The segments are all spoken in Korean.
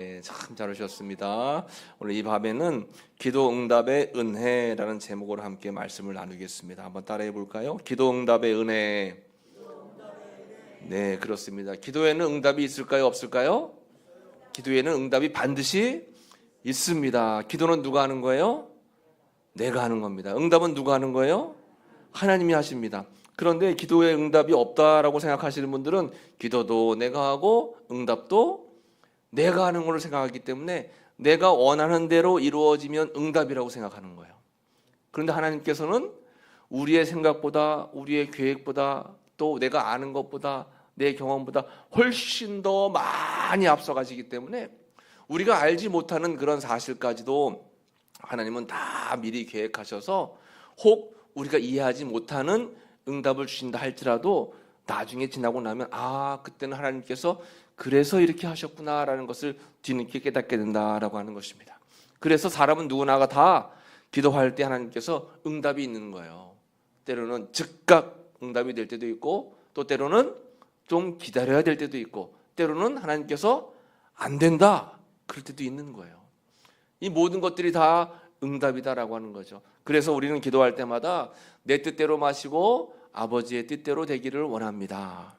네, 참 잘 오셨습니다. 오늘 이 밤에는 기도 응답의 은혜라는 제목으로 함께 말씀을 나누겠습니다. 한번 따라해 볼까요? 기도 응답의 은혜. 네, 그렇습니다. 기도에는 응답이 있을까요? 없을까요? 기도에는 응답이 반드시 있습니다. 기도는 누가 하는 거예요? 내가 하는 겁니다. 응답은 누가 하는 거예요? 하나님이 하십니다. 그런데 기도에 응답이 없다라고 생각하시는 분들은 기도도 내가 하고 응답도 내가 하는 걸로 생각하기 때문에 내가 원하는 대로 이루어지면 응답이라고 생각하는 거예요. 그런데 하나님께서는 우리의 생각보다, 우리의 계획보다, 또 내가 아는 것보다, 내 경험보다 훨씬 더 많이 앞서가시기 때문에 우리가 알지 못하는 그런 사실까지도 하나님은 다 미리 계획하셔서 혹 우리가 이해하지 못하는 응답을 주신다 할지라도 나중에 지나고 나면 그때는 하나님께서 그래서 이렇게 하셨구나라는 것을 뒤늦게 깨닫게 된다라고 하는 것입니다. 그래서 사람은 누구나가 다 기도할 때 하나님께서 응답이 있는 거예요. 때로는 즉각 응답이 될 때도 있고, 또 때로는 좀 기다려야 될 때도 있고, 때로는 하나님께서 안 된다 그럴 때도 있는 거예요. 이 모든 것들이 다 응답이다라고 하는 거죠. 그래서 우리는 기도할 때마다 내 뜻대로 마시고 아버지의 뜻대로 되기를 원합니다.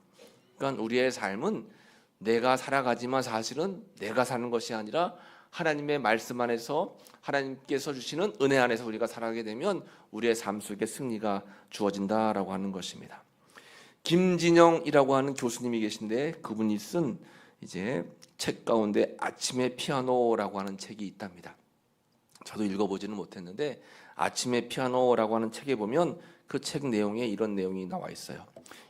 그러니까 우리의 삶은 내가 살아가지만 사실은 내가 사는 것이 아니라 하나님의 말씀 안에서 하나님께서 주시는 은혜 안에서 우리가 살아가게 되면 우리의 삶 속에 승리가 주어진다라고 하는 것입니다. 김진영이라고 하는 교수님이 계신데 그분이 쓴 이제 책 가운데 아침의 피아노라고 하는 책이 있답니다. 저도 읽어보지는 못했는데 아침의 피아노라고 하는 책에 보면 그 책 내용에 이런 내용이 나와 있어요.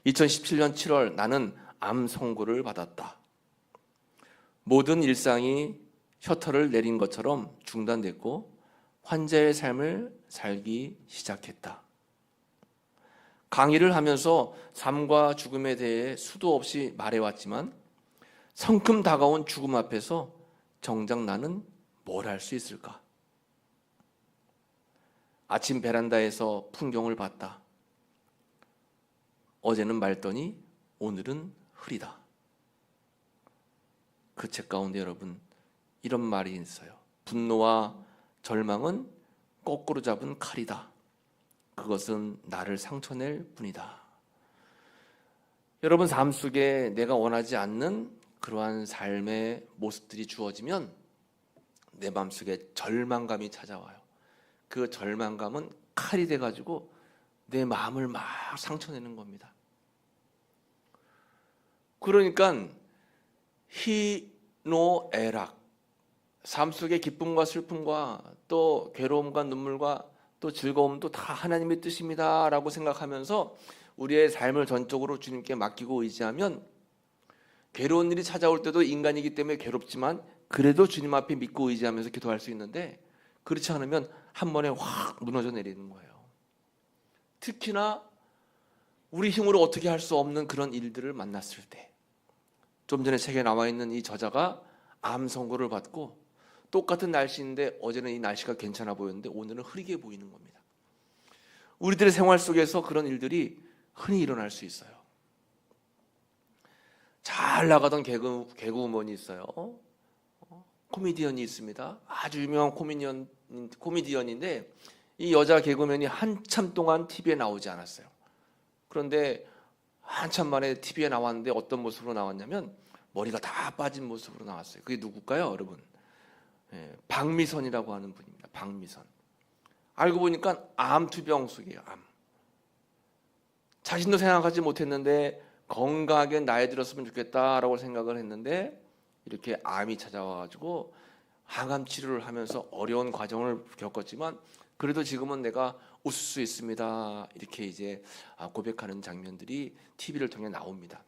2017년 7월 나는 암 선고를 받았다. 모든 일상이 셔터를 내린 것처럼 중단됐고 환자의 삶을 살기 시작했다. 강의를 하면서 삶과 죽음에 대해 수도 없이 말해왔지만 성큼 다가온 죽음 앞에서 정작 나는 뭘 할 수 있을까? 아침 베란다에서 풍경을 봤다. 어제는 맑더니 오늘은 흐리다. 그 책 가운데 여러분 이런 말이 있어요. 분노와 절망은 거꾸로 잡은 칼이다. 그것은 나를 상처낼 뿐이다. 여러분 삶 속에 내가 원하지 않는 그러한 삶의 모습들이 주어지면 내 마음속에 절망감이 찾아와요. 그 절망감은 칼이 돼가지고 내 마음을 막 상처내는 겁니다. 그러니까 희노애락, 삶 속의 기쁨과 슬픔과 또 괴로움과 눈물과 또 즐거움도 다 하나님의 뜻입니다 라고 생각하면서 우리의 삶을 전적으로 주님께 맡기고 의지하면 괴로운 일이 찾아올 때도 인간이기 때문에 괴롭지만 그래도 주님 앞에 믿고 의지하면서 기도할 수 있는데, 그렇지 않으면 한 번에 확 무너져 내리는 거예요. 특히나 우리 힘으로 어떻게 할 수 없는 그런 일들을 만났을 때, 좀 전에 책에 나와 있는 이 저자가 암 선고를 받고 똑같은 날씨인데 어제는 이 날씨가 괜찮아 보였는데 오늘은 흐리게 보이는 겁니다. 우리들의 생활 속에서 그런 일들이 흔히 일어날 수 있어요. 잘 나가던 개그우먼이 있어요. 코미디언이 있습니다. 아주 유명한 코미디언인데 이 여자 개그맨이 한참 동안 TV에 나오지 않았어요. 그런데 한참 만에 TV에 나왔는데 어떤 모습으로 나왔냐면 머리가 다 빠진 모습으로 나왔어요. 그게 누굴까요, 여러분? 박미선이라고 하는 분입니다. 박미선. 알고 보니까 암투병수예요. 암. 자신도 생각하지 못했는데 건강하게 나이 들었으면 좋겠다라고 생각을 했는데 이렇게 암이 찾아와가지고 항암 치료를 하면서 어려운 과정을 겪었지만 그래도 지금은 내가 웃을 수 있습니다. 이렇게 이제 고백하는 장면들이 TV를 통해 나옵니다.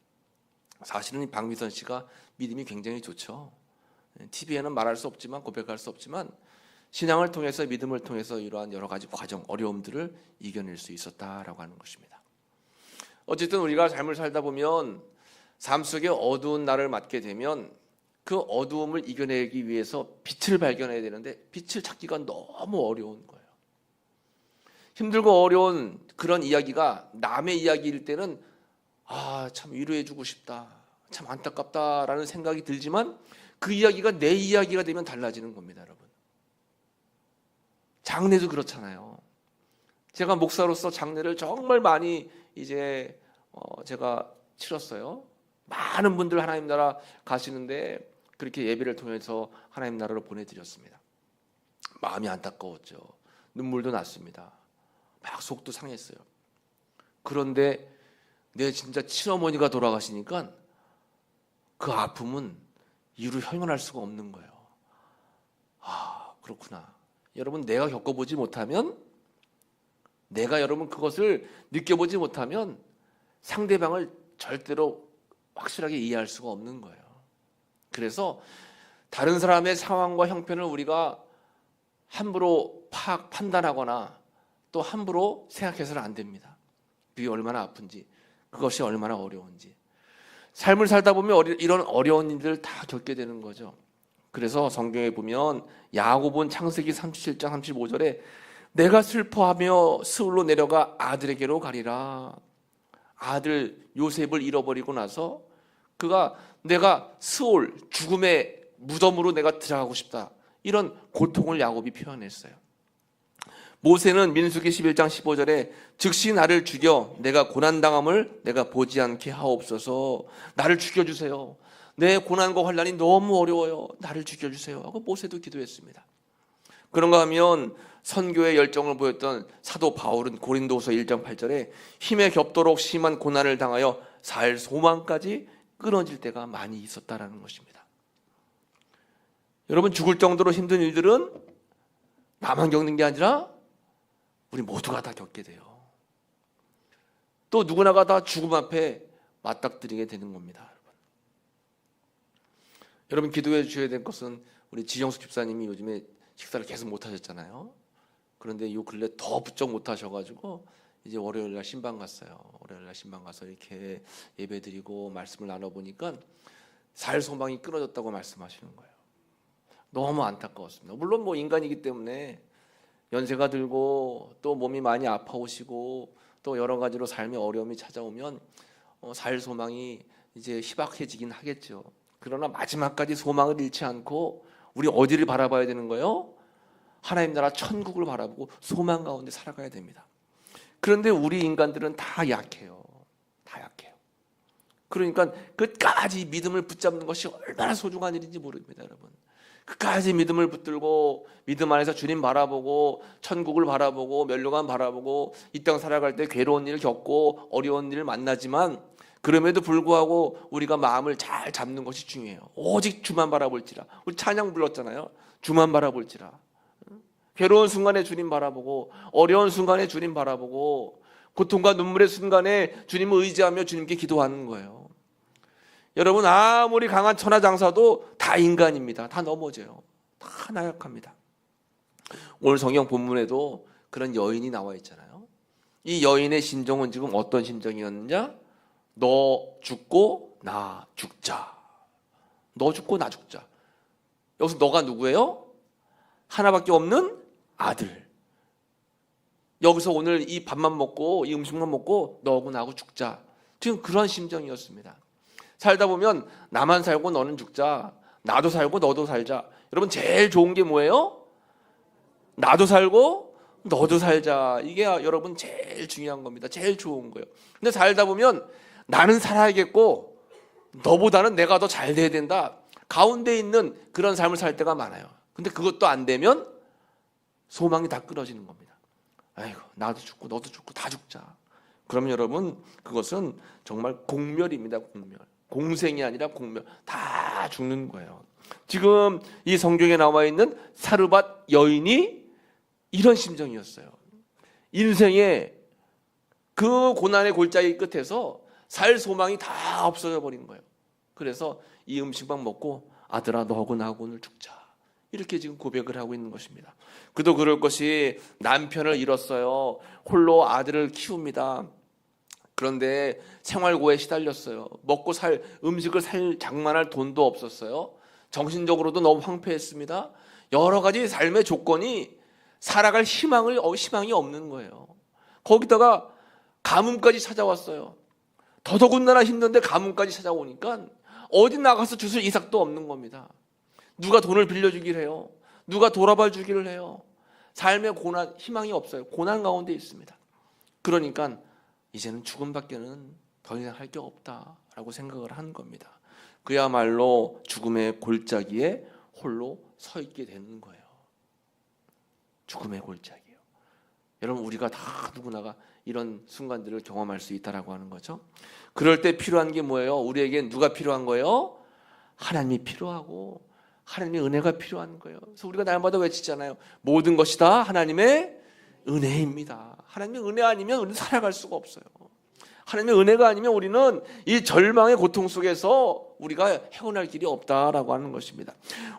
사실은 박미선 씨가 믿음이 굉장히 좋죠. TV에는 말할 수 없지만, 고백할 수 없지만 신앙을 통해서, 믿음을 통해서 이러한 여러 가지 과정, 어려움들을 이겨낼 수 있었다라고 하는 것입니다. 어쨌든 우리가 삶을 살다 보면 삶 속에 어두운 날을 맞게 되면 그 어두움을 이겨내기 위해서 빛을 발견해야 되는데 빛을 찾기가 너무 어려운 거예요. 힘들고 어려운 그런 이야기가 남의 이야기일 때는 참 위로해주고 싶다, 참 안타깝다라는 생각이 들지만 그 이야기가 내 이야기가 되면 달라지는 겁니다, 여러분. 장례도 그렇잖아요. 제가 목사로서 장례를 정말 많이 이제 제가 치렀어요. 많은 분들 하나님 나라 가시는데 그렇게 예배를 통해서 하나님 나라로 보내드렸습니다. 마음이 안타까웠죠. 눈물도 났습니다. 막 속도 상했어요. 그런데 내 진짜 친어머니가 돌아가시니까 그 아픔은 이루 형언할 수가 없는 거예요. 아, 그렇구나. 여러분, 내가 겪어보지 못하면, 내가 여러분 그것을 느껴보지 못하면 상대방을 절대로 확실하게 이해할 수가 없는 거예요. 그래서 다른 사람의 상황과 형편을 우리가 함부로 판단하거나 또 함부로 생각해서는 안 됩니다. 그게 얼마나 아픈지, 그것이 얼마나 어려운지. 삶을 살다 보면 이런 어려운 일들을 다 겪게 되는 거죠. 그래서 성경에 보면 야고보는 창세기 37장 35절에 내가 슬퍼하며 스울로 내려가 아들에게로 가리라. 아들 요셉을 잃어버리고 나서 그가 내가 스올 죽음의 무덤으로 내가 들어가고 싶다. 이런 고통을 야곱이 표현했어요. 모세는 민수기 11장 15절에 즉시 나를 죽여 내가 고난당함을 내가 보지 않게 하옵소서. 나를 죽여주세요. 내 고난과 환난이 너무 어려워요. 나를 죽여주세요 하고 모세도 기도했습니다. 그런가 하면 선교의 열정을 보였던 사도 바울은 고린도서 1장 8절에 힘에 겹도록 심한 고난을 당하여 살 소망까지 끊어질 때가 많이 있었다라는 것입니다. 여러분, 죽을 정도로 힘든 일들은 나만 겪는 게 아니라 우리 모두가 다 겪게 돼요. 또 누구나가 다 죽음 앞에 맞닥뜨리게 되는 겁니다. 여러분, 기도해 주셔야 될 것은 우리 지정숙 집사님이 요즘에 식사를 계속 못 하셨잖아요. 그런데 요 근래 더 부쩍 못 하셔가지고 이제 월요일날 신방 갔어요. 월요일날 신방 가서 이렇게 예배드리고 말씀을 나눠보니까 살 소망이 끊어졌다고 말씀하시는 거예요. 너무 안타까웠습니다. 물론 뭐 인간이기 때문에 연세가 들고 또 몸이 많이 아파오시고 또 여러 가지로 삶의 어려움이 찾아오면 살 소망이 이제 희박해지긴 하겠죠. 그러나 마지막까지 소망을 잃지 않고 우리 어디를 바라봐야 되는 거예요? 하나님 나라 천국을 바라보고 소망 가운데 살아가야 됩니다. 그런데 우리 인간들은 다 약해요. 다 약해요. 그러니까 끝까지 믿음을 붙잡는 것이 얼마나 소중한 일인지 모릅니다, 여러분. 끝까지 믿음을 붙들고 믿음 안에서 주님 바라보고 천국을 바라보고 멸류관 바라보고 이 땅 살아갈 때 괴로운 일을 겪고 어려운 일을 만나지만 그럼에도 불구하고 우리가 마음을 잘 잡는 것이 중요해요. 오직 주만 바라볼지라. 우리 찬양 불렀잖아요. 주만 바라볼지라. 괴로운 순간에 주님 바라보고 어려운 순간에 주님 바라보고 고통과 눈물의 순간에 주님을 의지하며 주님께 기도하는 거예요. 여러분, 아무리 강한 천하장사도 다 인간입니다. 다 넘어져요. 다 나약합니다. 오늘 성경 본문에도 그런 여인이 나와 있잖아요. 이 여인의 심정은 지금 어떤 심정이었느냐? 너 죽고 나 죽자. 너 죽고 나 죽자. 여기서 너가 누구예요? 하나밖에 없는 아들. 여기서 오늘 이 밥만 먹고 이 음식만 먹고 너하고 나하고 죽자. 지금 그런 심정이었습니다. 살다 보면 나만 살고 너는 죽자. 나도 살고 너도 살자. 여러분, 제일 좋은 게 뭐예요? 나도 살고 너도 살자. 이게 여러분 제일 중요한 겁니다. 제일 좋은 거예요. 근데 살다 보면 나는 살아야겠고 너보다는 내가 더 잘 돼야 된다. 가운데 있는 그런 삶을 살 때가 많아요. 근데 그것도 안 되면 소망이 다 끊어지는 겁니다. 아이고, 나도 죽고 너도 죽고 다 죽자. 그러면 여러분, 그것은 정말 공멸입니다. 공멸. 공생이 아니라 공멸. 다 죽는 거예요. 지금 이 성경에 나와 있는 사르밧 여인이 이런 심정이었어요. 인생의 그 고난의 골짜기 끝에서 살 소망이 다 없어져 버린 거예요. 그래서 이 음식만 먹고 아들아 너하고 나하고 오늘 죽자. 이렇게 지금 고백을 하고 있는 것입니다. 그도 그럴 것이 남편을 잃었어요. 홀로 아들을 키웁니다. 그런데 생활고에 시달렸어요. 먹고 살 음식을 살 장만할 돈도 없었어요. 정신적으로도 너무 황폐했습니다. 여러 가지 삶의 조건이 살아갈 희망이 없는 거예요. 거기다가 가뭄까지 찾아왔어요. 더더군다나 힘든데 가뭄까지 찾아오니까 어디 나가서 주술 이삭도 없는 겁니다. 누가 돈을 빌려주기를 해요. 누가 돌아봐 주기를 해요. 삶의 고난, 희망이 없어요. 고난 가운데 있습니다. 그러니까 이제는 죽음밖에는 더 이상 할 게 없다라고 생각을 하는 겁니다. 그야말로 죽음의 골짜기에 홀로 서 있게 되는 거예요. 죽음의 골짜기요. 여러분, 우리가 다 누구나가 이런 순간들을 경험할 수 있다라고 하는 거죠. 그럴 때 필요한 게 뭐예요? 우리에겐 누가 필요한 거예요? 하나님이 필요하고 하나님의 은혜가 필요한 거예요. 그래서 우리가 날마다 외치잖아요. 모든 것이 다 하나님의 은혜입니다. 하나님의 은혜 아니면 우리는 살아갈 수가 없어요. 하나님의 은혜가 아니면 우리는 이 절망의 고통 속에서 우리가 헤어날 길이 없다라고 하는 것입니다.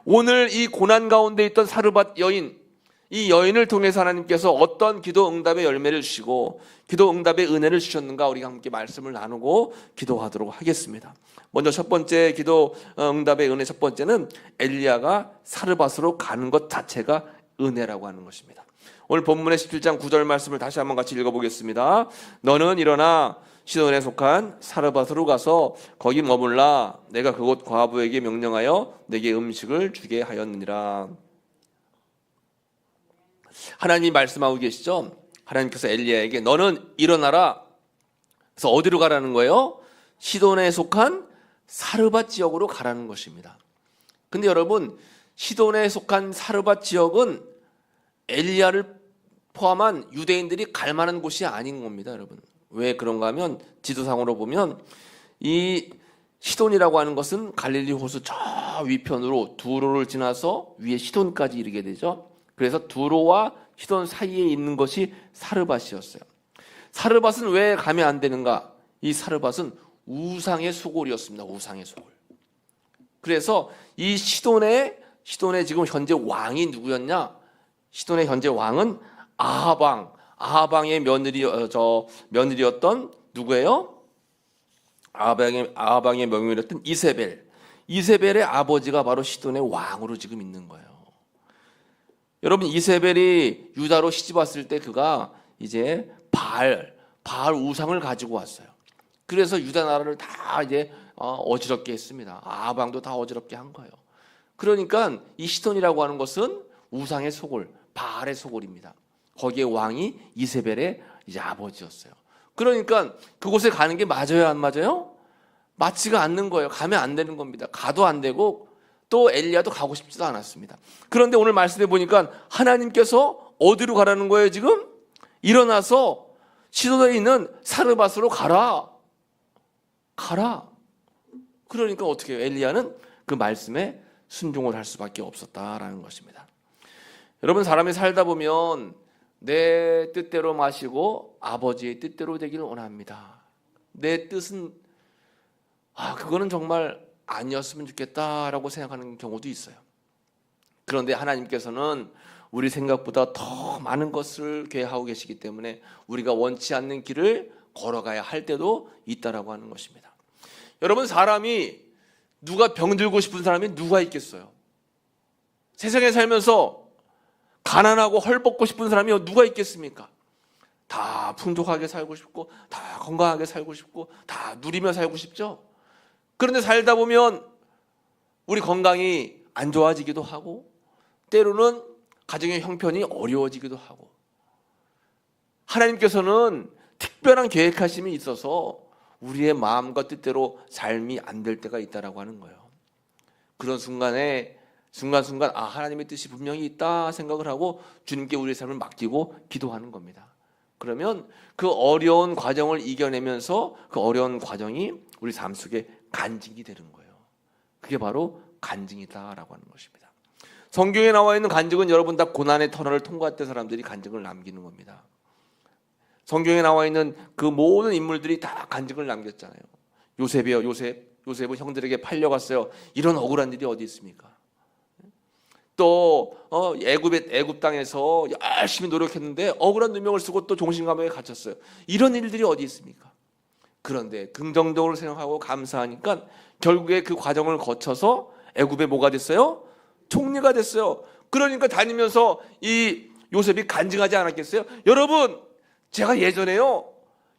오늘 이 고난 가운데 있던 사르밧 여인, 이 여인을 통해서 하나님께서 어떤 기도 응답의 열매를 주시고 기도 응답의 은혜를 주셨는가, 우리가 함께 말씀을 나누고 기도하도록 하겠습니다. 먼저 첫 번째 기도 응답의 은혜, 첫 번째는 엘리야가 사르밧으로 가는 것 자체가 은혜라고 하는 것입니다. 오늘 본문의 17장 9절 말씀을 다시 한번 같이 읽어보겠습니다. 너는 일어나 시돈에 속한 사르밧으로 가서 거기 머물라. 내가 그곳 과부에게 명령하여 내게 음식을 주게 하였느니라. 하나님이 말씀하고 계시죠. 하나님께서 엘리야에게 너는 일어나라. 그래서 어디로 가라는 거예요? 시돈에 속한 사르밧 지역으로 가라는 것입니다. 근데 여러분, 시돈에 속한 사르밧 지역은 엘리야를 포함한 유대인들이 갈 만한 곳이 아닌 겁니다, 여러분. 왜 그런가 하면 지도상으로 보면 이 시돈이라고 하는 것은 갈릴리 호수 저 위편으로 두로를 지나서 위에 시돈까지 이르게 되죠. 그래서 두로와 시돈 사이에 있는 것이 사르밧이었어요. 사르밧은 왜 가면 안 되는가? 이 사르밧은 우상의 소굴이었습니다. 우상의 소굴. 그래서 이 시돈의 지금 현재 왕이 누구였냐? 시돈의 현재 왕은 아하방의 며느리였던 누구예요? 아하방의 며느리였던 이세벨의 아버지가 바로 시돈의 왕으로 지금 있는 거예요. 여러분, 이세벨이 유다로 시집 왔을 때 그가 이제 바알 우상을 가지고 왔어요. 그래서 유다 나라를 다 이제 어지럽게 했습니다. 아방도 다 어지럽게 한 거예요. 그러니까 이 시돈이라고 하는 것은 우상의 소굴, 바알의 소굴입니다. 거기에 왕이 이세벨의 이제 아버지였어요. 그러니까 그곳에 가는 게 맞아요, 안 맞아요? 맞지가 않는 거예요. 가면 안 되는 겁니다. 가도 안 되고 또 엘리야도 가고 싶지도 않았습니다. 그런데 오늘 말씀해 보니까 하나님께서 어디로 가라는 거예요, 지금? 일어나서 시돈에 있는 사르밧으로 가라. 그러니까 어떻게 해요? 엘리야는 그 말씀에 순종을 할 수밖에 없었다라는 것입니다. 여러분, 사람이 살다 보면 내 뜻대로 마시고 아버지의 뜻대로 되기를 원합니다. 내 뜻은 그거는 정말 아니었으면 좋겠다라고 생각하는 경우도 있어요. 그런데 하나님께서는 우리 생각보다 더 많은 것을 계획하고 계시기 때문에 우리가 원치 않는 길을 걸어가야 할 때도 있다라고 하는 것입니다. 여러분, 사람이 누가 병들고 싶은 사람이 누가 있겠어요? 세상에 살면서 가난하고 헐벗고 싶은 사람이 누가 있겠습니까? 다 풍족하게 살고 싶고 다 건강하게 살고 싶고 다 누리며 살고 싶죠. 그런데 살다 보면 우리 건강이 안 좋아지기도 하고 때로는 가정의 형편이 어려워지기도 하고, 하나님께서는 특별한 계획하심이 있어서 우리의 마음과 뜻대로 삶이 안 될 때가 있다라고 하는 거예요. 그런 순간에 순간순간 하나님의 뜻이 분명히 있다 생각을 하고 주님께 우리의 삶을 맡기고 기도하는 겁니다. 그러면 그 어려운 과정을 이겨내면서 그 어려운 과정이 우리 삶 속에 간증이 되는 거예요. 그게 바로 간증이다라고 하는 것입니다. 성경에 나와 있는 간증은 여러분 다 고난의 터널을 통과했던 사람들이 간증을 남기는 겁니다. 성경에 나와 있는 그 모든 인물들이 다 간증을 남겼잖아요. 요셉이요, 요셉은 형들에게 팔려갔어요. 이런 억울한 일이 어디 있습니까? 또 애굽 땅에서 열심히 노력했는데 억울한 누명을 쓰고 또 종신감옥에 갇혔어요. 이런 일들이 어디 있습니까? 그런데 긍정적으로 생각하고 감사하니까 결국에 그 과정을 거쳐서 애굽에 뭐가 됐어요? 총리가 됐어요. 그러니까 다니면서 이 요셉이 간증하지 않았겠어요? 여러분, 제가 예전에요,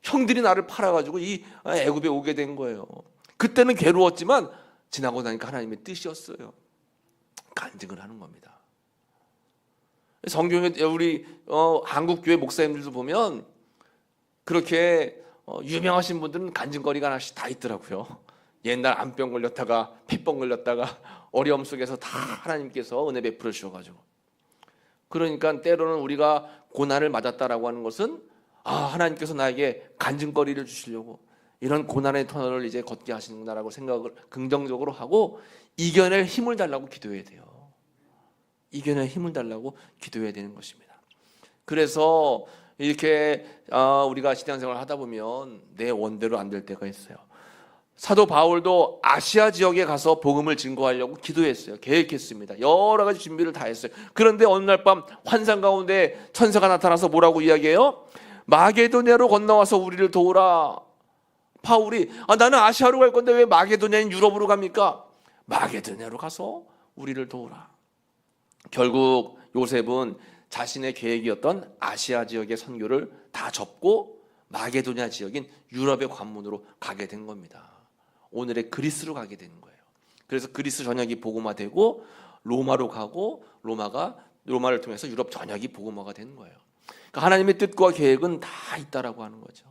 형들이 나를 팔아가지고 이 애굽에 오게 된 거예요. 그때는 괴로웠지만 지나고 나니까 하나님의 뜻이었어요. 간증을 하는 겁니다. 성경에 우리 한국 교회 목사님들도 보면 그렇게 유명하신 분들은 간증거리가 하나씩 다 있더라고요. 옛날 암병 걸렸다가 폐병 걸렸다가 어려움 속에서 다 하나님께서 은혜 베풀어 주셔가지고, 그러니까 때로는 우리가 고난을 맞았다라고 하는 것은 하나님께서 나에게 간증거리를 주시려고 이런 고난의 터널을 이제 걷게 하시는구나라고 생각을 긍정적으로 하고 이겨낼 힘을 달라고 기도해야 돼요. 이겨낼 힘을 달라고 기도해야 되는 것입니다. 그래서 이렇게 우리가 신앙생활을 하다 보면 내 원대로 안 될 때가 있어요. 사도 바울도 아시아 지역에 가서 복음을 증거하려고 기도했어요. 계획했습니다. 여러 가지 준비를 다 했어요. 그런데 어느 날 밤 환상 가운데 천사가 나타나서 뭐라고 이야기해요? 마게도냐로 건너와서 우리를 도우라. 바울이 나는 아시아로 갈 건데 왜 마게도냐인 유럽으로 갑니까? 마게도냐로 가서 우리를 도우라. 결국 요셉은 자신의 계획이었던 아시아 지역의 선교를 다 접고 마게도냐 지역인 유럽의 관문으로 가게 된 겁니다. 오늘의 그리스로 가게 되는 거예요. 그래서 그리스 전역이 복음화되고 로마로 가고 로마를 통해서 유럽 전역이 복음화가 되는 거예요. 그러니까 하나님의 뜻과 계획은 다 있다라고 하는 거죠.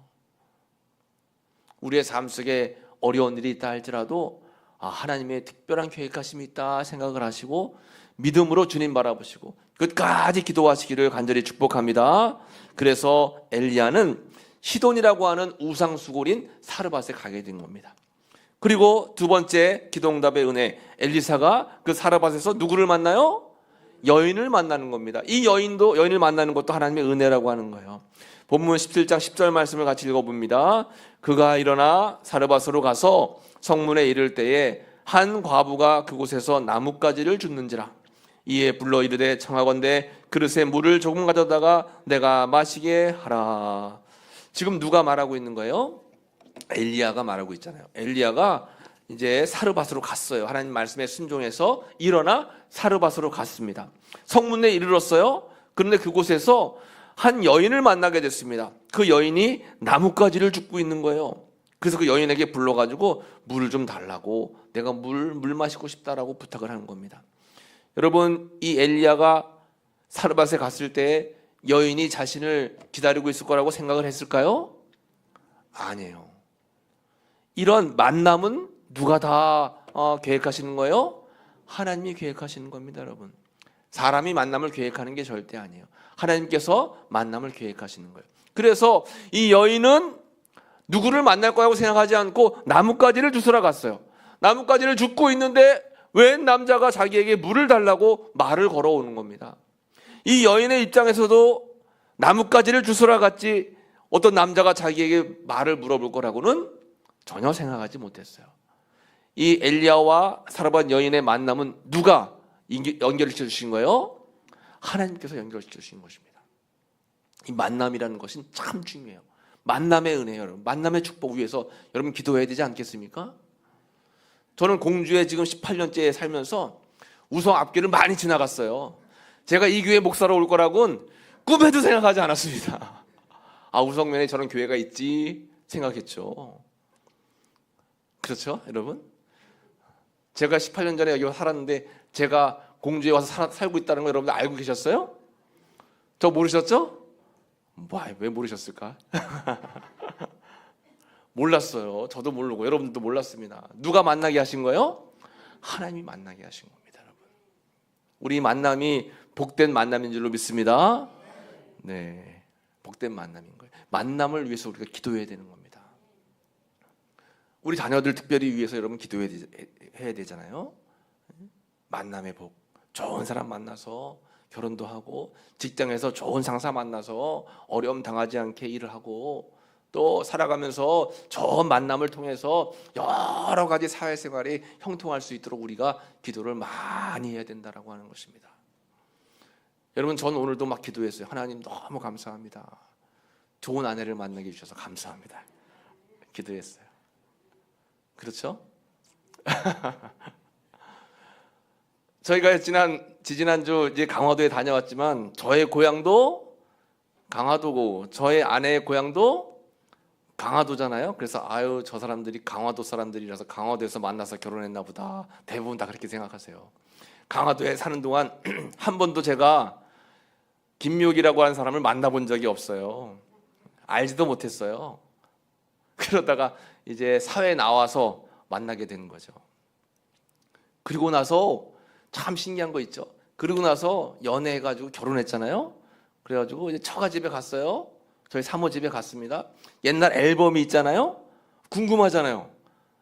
우리의 삶 속에 어려운 일이 있다 할지라도 하나님의 특별한 계획하심이 있다 생각을 하시고 믿음으로 주님 바라보시고 끝까지 기도하시기를 간절히 축복합니다. 그래서 엘리야는 시돈이라고 하는 우상수골인 사르밧에 가게 된 겁니다. 그리고 두 번째 기도응답의 은혜, 엘리사가 그 사르밧에서 누구를 만나요? 여인을 만나는 겁니다. 이 여인을 만나는 것도 하나님의 은혜라고 하는 거예요. 본문 17장 10절 말씀을 같이 읽어봅니다. 그가 일어나 사르밧으로 가서 성문에 이를 때에 한 과부가 그곳에서 나뭇가지를 줍는지라. 이에 불러 이르되 청하건대 그릇에 물을 조금 가져다가 내가 마시게 하라. 지금 누가 말하고 있는 거예요? 엘리야가 말하고 있잖아요. 엘리야가 이제 사르밧으로 갔어요. 하나님 말씀에 순종해서 일어나 사르밧으로 갔습니다. 성문에 이르렀어요. 그런데 그곳에서 한 여인을 만나게 됐습니다. 그 여인이 나뭇가지를 줍고 있는 거예요. 그래서 그 여인에게 불러가지고 물을 좀 달라고, 내가 물 마시고 싶다라고 부탁을 하는 겁니다. 여러분, 이 엘리야가 사르밧에 갔을 때 여인이 자신을 기다리고 있을 거라고 생각을 했을까요? 아니에요. 이런 만남은 누가 다 계획하시는 거예요? 하나님이 계획하시는 겁니다, 여러분. 사람이 만남을 계획하는 게 절대 아니에요. 하나님께서 만남을 계획하시는 거예요. 그래서 이 여인은 누구를 만날 거라고 생각하지 않고 나뭇가지를 주스러 갔어요. 나뭇가지를 줍고 있는데 웬 남자가 자기에게 물을 달라고 말을 걸어오는 겁니다. 이 여인의 입장에서도 나뭇가지를 주스러 갔지 어떤 남자가 자기에게 말을 물어볼 거라고는 전혀 생각하지 못했어요. 이 엘리야와 사르밧 여인의 만남은 누가 연결시켜 주신 거예요? 하나님께서 연결시켜 주신 것입니다. 이 만남이라는 것은 참 중요해요. 만남의 은혜예요, 여러분. 만남의 축복 위해서 여러분 기도해야 되지 않겠습니까? 저는 공주에 지금 18년째 살면서 우성 앞길을 많이 지나갔어요. 제가 이 교회 목사로 올 거라고는 꿈에도 생각하지 않았습니다. 우성면에 저런 교회가 있지 생각했죠. 그렇죠, 여러분? 제가 18년 전에 여기 살았는데 제가 공주에 와서 살고 있다는 거 여러분들 알고 계셨어요? 저 모르셨죠? 왜 모르셨을까? 몰랐어요. 저도 모르고 여러분들도 몰랐습니다. 누가 만나게 하신 거예요? 하나님이 만나게 하신 겁니다, 여러분. 우리 만남이 복된 만남인 줄로 믿습니다. 네, 복된 만남인 거예요. 만남을 위해서 우리가 기도해야 되는 겁니다. 우리 자녀들 특별히 위해서 여러분 기도해야 되잖아요. 만남의 복. 좋은 사람 만나서 결혼도 하고, 직장에서 좋은 상사 만나서 어려움 당하지 않게 일을 하고, 또 살아가면서 좋은 만남을 통해서 여러 가지 사회생활이 형통할 수 있도록 우리가 기도를 많이 해야 된다라고 하는 것입니다. 여러분, 저는 오늘도 막 기도했어요. 하나님 너무 감사합니다. 좋은 아내를 만나게 해주셔서 감사합니다. 기도했어요. 그렇죠? 저희가 지지난주 이제 강화도에 다녀왔지만 저의 고향도 강화도고 저의 아내의 고향도 강화도잖아요. 그래서 저 사람들이 강화도 사람들이라서 강화도에서 만나서 결혼했나 보다. 대부분 다 그렇게 생각하세요. 강화도에 사는 동안 한 번도 제가 김미옥이라고 하는 사람을 만나본 적이 없어요. 알지도 못했어요. 그러다가 이제 사회에 나와서 만나게 되는 거죠. 그리고 나서 참 신기한 거 있죠. 그리고 나서 연애해가지고 결혼했잖아요. 그래가지고 이제 처가집에 갔어요. 저희 사모집에 갔습니다. 옛날 앨범이 있잖아요. 궁금하잖아요.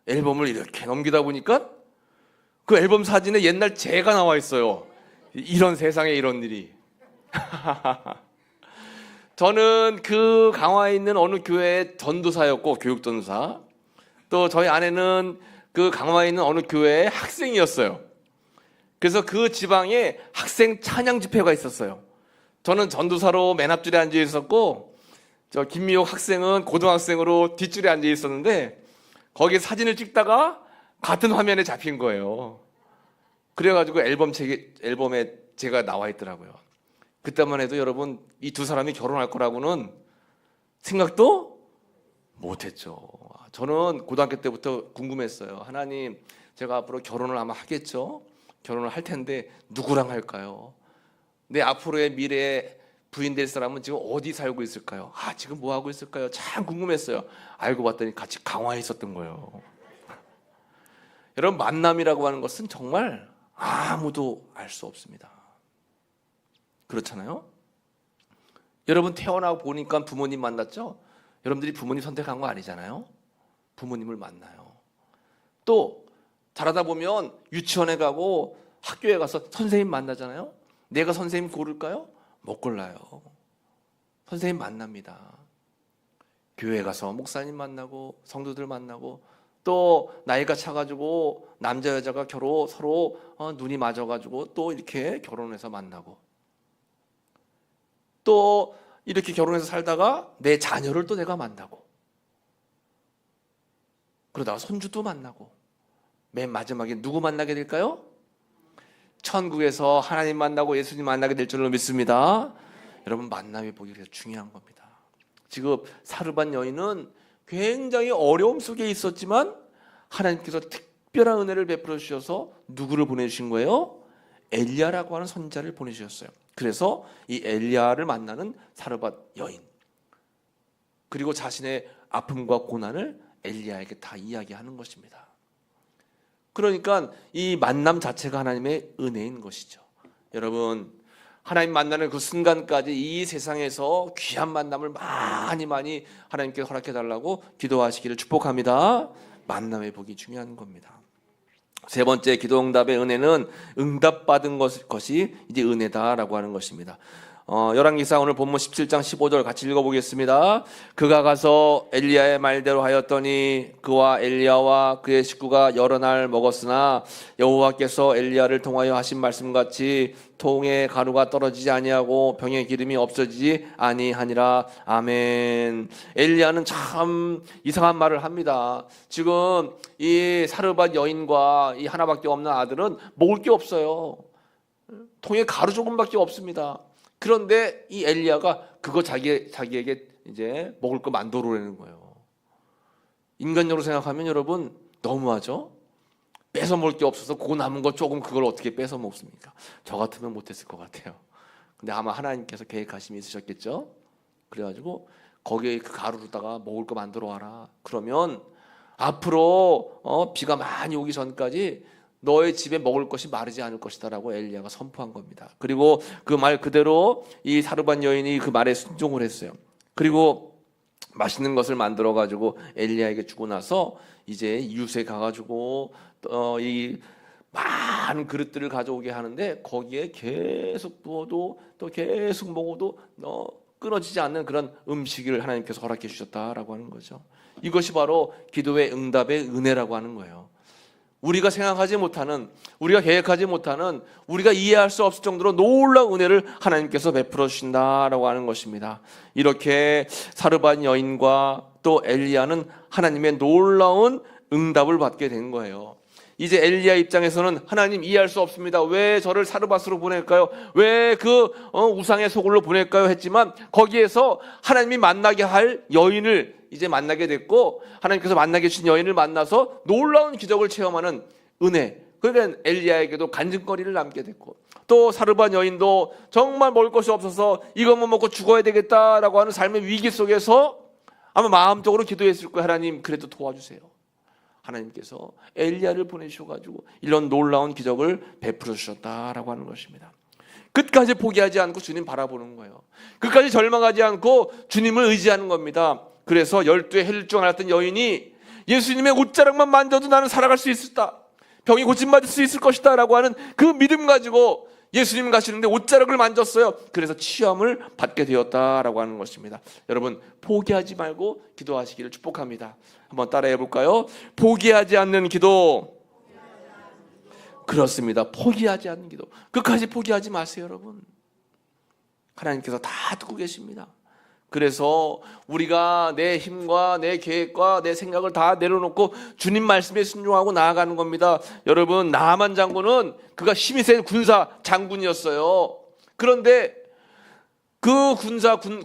앨범을 이렇게 넘기다 보니까 그 앨범 사진에 옛날 제가 나와 있어요. 이런 세상에 이런 일이. 저는 그 강화에 있는 어느 교회의 전도사였고, 교육전도사. 또 저희 아내는 그 강화에 있는 어느 교회의 학생이었어요. 그래서 그 지방에 학생 찬양 집회가 있었어요. 저는 전도사로 맨 앞줄에 앉아 있었고, 저 김미옥 학생은 고등학생으로 뒷줄에 앉아 있었는데, 거기에 사진을 찍다가 같은 화면에 잡힌 거예요. 그래가지고 앨범에 제가 나와 있더라고요. 그때만 해도 여러분, 이 두 사람이 결혼할 거라고는 생각도 못했죠. 저는 고등학교 때부터 궁금했어요. 하나님, 제가 앞으로 결혼을 아마 하겠죠? 결혼을 할 텐데 누구랑 할까요? 내 앞으로의 미래에 부인 될 사람은 지금 어디 살고 있을까요? 지금 뭐 하고 있을까요? 참 궁금했어요. 알고 봤더니 같이 강화에 있었던 거예요. 여러분, 만남이라고 하는 것은 정말 아무도 알 수 없습니다. 그렇잖아요? 여러분, 태어나고 보니까 부모님 만났죠? 여러분들이 부모님 선택한 거 아니잖아요? 부모님을 만나요. 또 자라다 보면 유치원에 가고 학교에 가서 선생님 만나잖아요? 내가 선생님 고를까요? 못 골라요. 선생님 만납니다. 교회 가서 목사님 만나고 성도들 만나고, 또 나이가 차가지고 남자 여자가 서로 눈이 맞아가지고 또 이렇게 결혼해서 만나고, 또 이렇게 결혼해서 살다가 내 자녀를 또 내가 만나고, 그러다가 손주도 만나고, 맨 마지막에 누구 만나게 될까요? 천국에서 하나님 만나고 예수님 만나게 될 줄로 믿습니다. 여러분, 만남의 복이 그래서 중요한 겁니다. 지금 사르밧 여인은 굉장히 어려움 속에 있었지만 하나님께서 특별한 은혜를 베풀어 주셔서 누구를 보내주신 거예요? 엘리야라고 하는 선지자를 보내주셨어요. 그래서 이 엘리야를 만나는 사르밧 여인, 그리고 자신의 아픔과 고난을 엘리야에게 다 이야기하는 것입니다. 그러니까 이 만남 자체가 하나님의 은혜인 것이죠. 여러분, 하나님 만나는 그 순간까지 이 세상에서 귀한 만남을 많이 하나님께 허락해 달라고 기도하시기를 축복합니다. 만남의 복이 중요한 겁니다. 세 번째, 기도응답의 은혜는 응답받은 것이 이제 은혜다라고 하는 것입니다. 열왕기사 오늘 본문 17장 15절 같이 읽어보겠습니다. 그가 가서 엘리야의 말대로 하였더니 그와 엘리야와 그의 식구가 여러 날 먹었으나 여호와께서 엘리야를 통하여 하신 말씀같이 통에 가루가 떨어지지 아니하고 병에 기름이 없어지지 아니하니라. 아멘. 엘리야는 참 이상한 말을 합니다. 지금 이 사르밧 여인과 이 하나밖에 없는 아들은 먹을 게 없어요. 통에 가루 조금밖에 없습니다. 그런데 이 엘리야가 그거 자기에게 이제 먹을 거 만들어내는 거예요. 인간적으로 생각하면 여러분 너무하죠? 뺏어 먹을 게 없어서 그거 남은 거 조금 그걸 어떻게 뺏어 먹습니까? 저 같으면 못했을 것 같아요. 근데 아마 하나님께서 계획하심이 있으셨겠죠? 그래가지고 거기에 그 가루로다가 먹을 거 만들어 와라. 그러면 앞으로 비가 많이 오기 전까지 너의 집에 먹을 것이 마르지 않을 것이다라고 엘리야가 선포한 겁니다. 그리고 그 말 그대로 이 사르밧 여인이 그 말에 순종을 했어요. 그리고 맛있는 것을 만들어 가지고 엘리야에게 주고 나서 이제 이웃에 가가지고 이 많은 그릇들을 가져오게 하는데 거기에 계속 부어도 또 계속 먹어도 끊어지지 않는 그런 음식을 하나님께서 허락해 주셨다라고 하는 거죠. 이것이 바로 기도의 응답의 은혜라고 하는 거예요. 우리가 생각하지 못하는, 우리가 계획하지 못하는, 우리가 이해할 수 없을 정도로 놀라운 은혜를 하나님께서 베풀어 주신다라고 하는 것입니다. 이렇게 사르밧 여인과 또 엘리야는 하나님의 놀라운 응답을 받게 된 거예요. 이제 엘리야 입장에서는 하나님 이해할 수 없습니다. 왜 저를 사르밧으로 보낼까요? 왜 그 우상의 소굴로 보낼까요? 했지만 거기에서 하나님이 만나게 할 여인을 이제 만나게 됐고, 하나님께서 만나게 주신 여인을 만나서 놀라운 기적을 체험하는 은혜, 그러니까 엘리야에게도 간증거리를 남게 됐고, 또 사르밧 여인도 정말 먹을 것이 없어서 이것만 먹고 죽어야 되겠다라고 하는 삶의 위기 속에서 아마 마음적으로 기도했을 거예요. 하나님 그래도 도와주세요. 하나님께서 엘리야를 보내주셔가지고 이런 놀라운 기적을 베풀어 주셨다라고 하는 것입니다. 끝까지 포기하지 않고 주님 바라보는 거예요. 끝까지 절망하지 않고 주님을 의지하는 겁니다. 그래서 12의 혈류증 앓았던 여인이 예수님의 옷자락만 만져도 나는 살아갈 수 있었다, 병이 고침받을 수 있을 것이다 라고 하는 그 믿음 가지고 예수님 가시는데 옷자락을 만졌어요. 그래서 치유함을 받게 되었다라고 하는 것입니다. 여러분 포기하지 말고 기도하시기를 축복합니다. 한번 따라해 볼까요? 포기하지 않는 기도. 그렇습니다. 포기하지 않는 기도. 끝까지 포기하지 마세요, 여러분. 하나님께서 다 듣고 계십니다. 그래서 우리가 내 힘과 내 계획과 내 생각을 다 내려놓고 주님 말씀에 순종하고 나아가는 겁니다. 여러분, 나만 장군은 그가 힘이 센 군사 장군이었어요. 그런데 그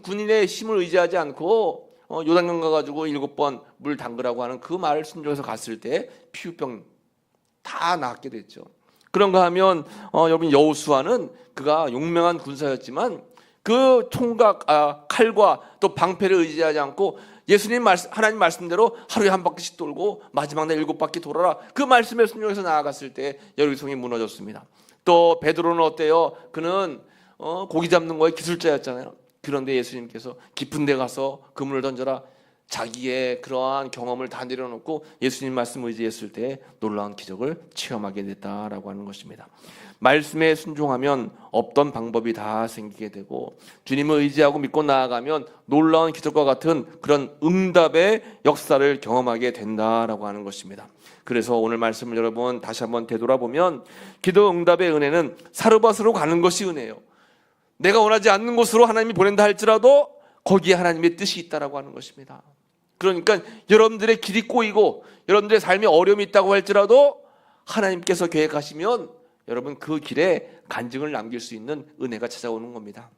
군인의 힘을 의지하지 않고 요단강 가가지고 7번 물 담그라고 하는 그 말을 순종해서 갔을 때 피부병 다 낫게 됐죠. 그런가 하면 여러분, 여호수아는 그가 용맹한 군사였지만 그 총각 칼과 또 방패를 의지하지 않고 예수님 말씀, 하나님 말씀대로 하루에 한 바퀴씩 돌고 마지막 날 7바퀴 돌아라, 그 말씀에 순종해서 나아갔을 때 여리고성이 무너졌습니다. 또 베드로는 어때요? 그는 고기 잡는 거에 기술자였잖아요. 그런데 예수님께서 깊은 데 가서 그물을 던져라, 자기의 그러한 경험을 다 내려놓고 예수님 말씀 의지했을 때 놀라운 기적을 체험하게 됐다라고 하는 것입니다. 말씀에 순종하면 없던 방법이 다 생기게 되고, 주님을 의지하고 믿고 나아가면 놀라운 기적과 같은 그런 응답의 역사를 경험하게 된다라고 하는 것입니다. 그래서 오늘 말씀을 여러분 다시 한번 되돌아보면, 기도 응답의 은혜는 사르밧으로 가는 것이 은혜예요. 내가 원하지 않는 곳으로 하나님이 보낸다 할지라도 거기에 하나님의 뜻이 있다라고 하는 것입니다. 그러니까 여러분들의 길이 꼬이고 여러분들의 삶에 어려움이 있다고 할지라도 하나님께서 계획하시면 여러분 그 길에 간증을 남길 수 있는 은혜가 찾아오는 겁니다.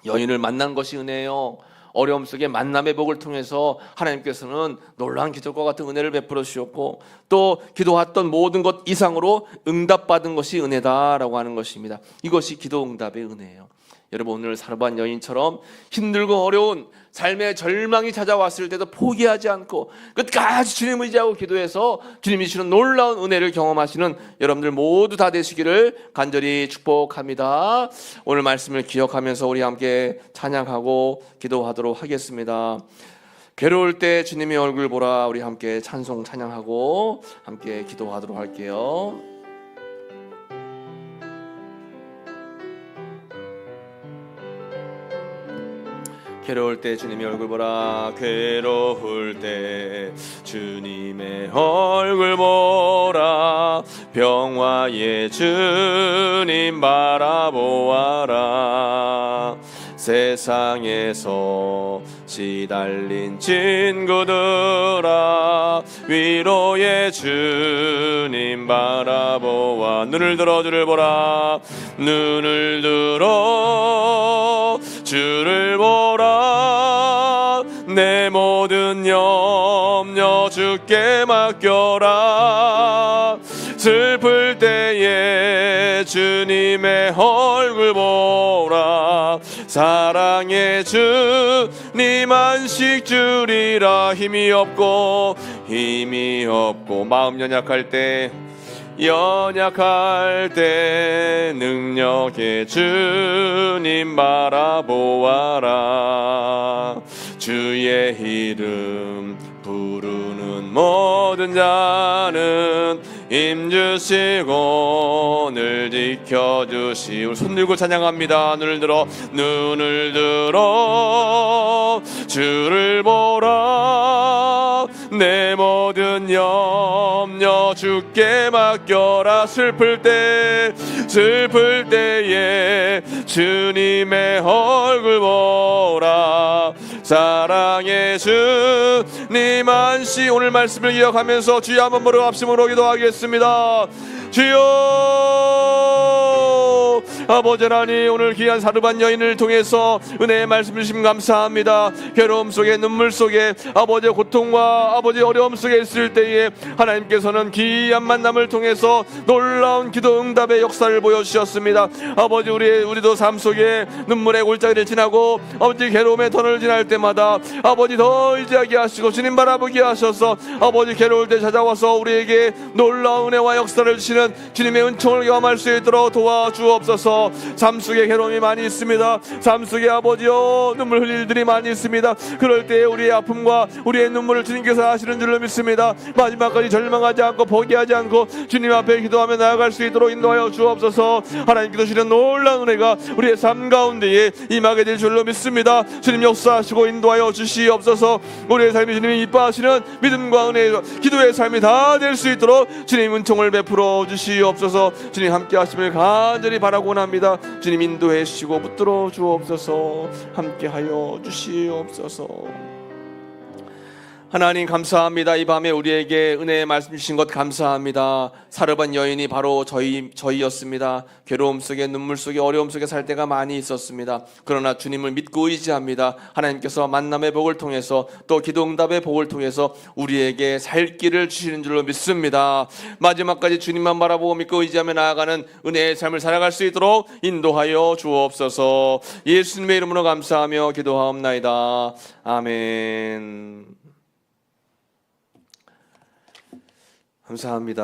여인을 만난 것이 은혜예요. 어려움 속에 만남의 복을 통해서 하나님께서는 놀라운 기적과 같은 은혜를 베풀어 주셨고, 또 기도했던 모든 것 이상으로 응답받은 것이 은혜다라고 하는 것입니다. 이것이 기도 응답의 은혜예요. 여러분, 오늘 사르밧 여인처럼 힘들고 어려운 삶의 절망이 찾아왔을 때도 포기하지 않고 끝까지 주님 의지하고 기도해서 주님이 주시는 놀라운 은혜를 경험하시는 여러분들 모두 다 되시기를 간절히 축복합니다. 오늘 말씀을 기억하면서 우리 함께 찬양하고 기도하도록 하겠습니다. 괴로울 때 주님의 얼굴 보라, 우리 함께 찬송 찬양하고 함께 기도하도록 할게요. 괴로울 때 주님의 얼굴 보라, 괴로울 때 주님의 얼굴 보라, 평화의 주님 바라보아라. 세상에서 시달린 친구들아, 위로의 주님 바라보아. 눈을 들어 주를 보라, 눈을 들어 주를 보라. 내 모든 염려 주께 맡겨라. 슬플 때에 주님의 얼굴 보라. 사랑의 주님 안식 주리라. 힘이 없고 마음 연약할 때 능력의 주님 바라보아라. 주의 이름 부르는 모든 자는 힘주시고 늘 지켜주시오. 손 들고 찬양합니다. 눈을 들어 주를 보라. 내 모든 염려 주께 맡겨라. 슬플 때에 주님의 얼굴 보라. 사랑의 주님 안시. 오늘 말씀을 기억하면서 주여 한번 부르고 합심으로 기도하겠습니다. 주여 아버지 하나님, 오늘 귀한 사르반 여인을 통해서 은혜의 말씀 주심 감사합니다. 괴로움 속에, 눈물 속에, 아버지의 고통과 아버지의 어려움 속에 있을 때에 하나님께서는 귀한 만남을 통해서 놀라운 기도 응답의 역사를 보여주셨습니다. 아버지, 우리도 삶 속에 눈물의 골짜기를 지나고 아버지 괴로움의 터널을 지날 때마다 아버지 더 의지하게 하시고 주님 바라보게 하셔서 아버지 괴로울 때 찾아와서 우리에게 놀라운 은혜와 역사를 주시는 주님의 은총을 경험할 수 있도록 도와주옵소서. 삶 속에 괴로움이 많이 있습니다. 삶 속에 아버지여 눈물 흘릴 일들이 많이 있습니다. 그럴 때 우리의 아픔과 우리의 눈물을 주님께서 하시는 줄로 믿습니다. 마지막까지 절망하지 않고 포기하지 않고 주님 앞에 기도하며 나아갈 수 있도록 인도하여 주옵소서. 하나님께서 주시는 놀라운 은혜가 우리의 삶 가운데에 임하게 될 줄로 믿습니다. 주님 역사하시고 인도하여 주시옵소서. 우리의 삶이 주님이 이뻐하시는 믿음과 은혜, 기도의 삶이 다 될 수 있도록 주님 은총을 베풀어 주시옵소서. 주님 함께 하심을 간절히 바라고 합니다. 주님 인도해 주시고 붙들어 주옵소서. 함께 하여 주시옵소서. 하나님 감사합니다. 이 밤에 우리에게 은혜의 말씀 주신 것 감사합니다. 사르반 여인이 바로 저희였습니다. 괴로움 속에, 눈물 속에, 어려움 속에 살 때가 많이 있었습니다. 그러나 주님을 믿고 의지합니다. 하나님께서 만남의 복을 통해서 또 기도응답의 복을 통해서 우리에게 살 길을 주시는 줄로 믿습니다. 마지막까지 주님만 바라보고 믿고 의지하며 나아가는 은혜의 삶을 살아갈 수 있도록 인도하여 주옵소서. 예수님의 이름으로 감사하며 기도하옵나이다. 아멘. 감사합니다.